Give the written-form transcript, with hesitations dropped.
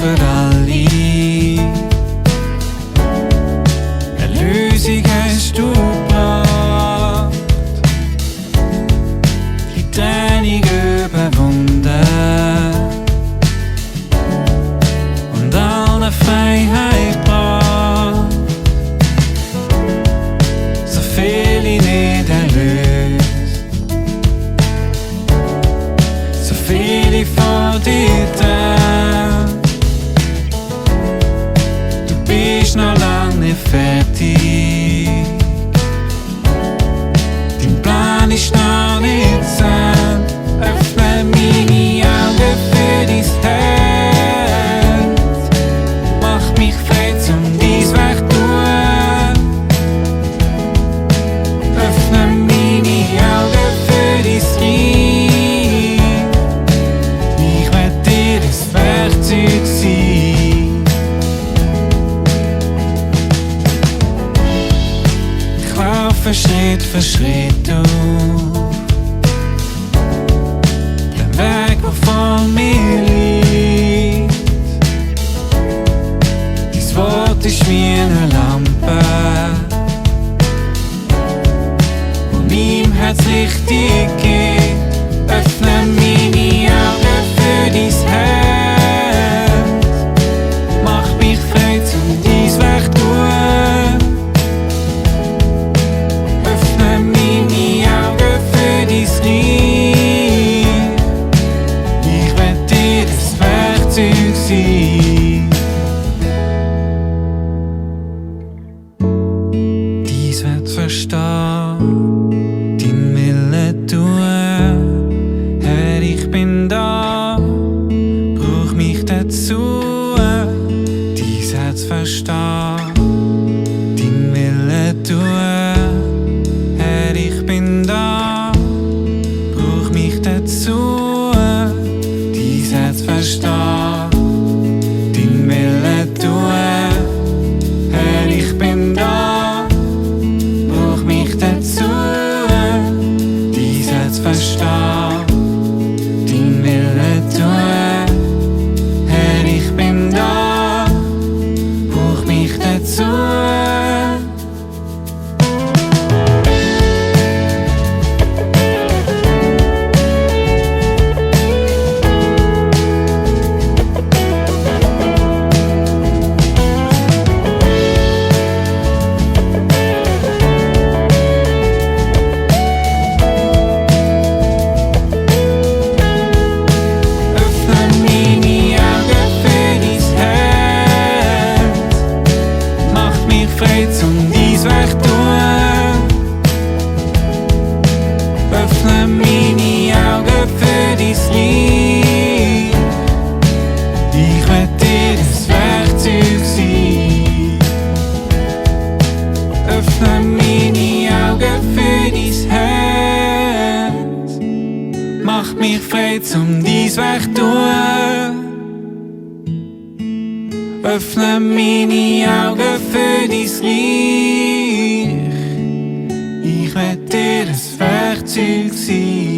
für alle. Erlösung hast du gebracht, die Trennung überwunden und allen Freiheit gebracht. So viele nicht erlöst, so viele vor dir dran. Du bist noch lang nicht fertig, dein Plan ist noch nicht zu Ende. Öffne meine Augen für dein Herz, mach mich frei zum dies Werk tun. Öffne meine Augen für dein Reich, ich werd dir das Werkzeug sein. Ich laufe Schritt für Schritt auf den Weg, der vor mir liegt. Dein Wort ist wie eine Lampe, wo meinem Herz richtig geht. Öffne meine Augen für dein Herz, mach mich frei zum dies Werk tun. Öffne meine Augen für dein Reich, ich werd dir das Werkzeug sein. Dies wird verstehen, dein Wille tun. Herr, ich bin da, brauch mich dazu. Dies Herz verstehen, dein Wille tun. Herr, ich bin da, brauch mich dazu. Dies Herz verstehen, dein Wille tun. Herr, ich bin da, brauch mich dazu. Dies Herz verstehen, dein Wille tun. Herr, ich bin da, brauch mich dazu. Frei zum dies Werk tun. Öffne meine Augen für dein Reich, ich werd dir das Werkzeug sein. Öffne meine Augen für dein Herz, mach mich frei zum dies Werk tun. Öffne meine Augen für dein Reich, ich werd dir das Werkzeug sein.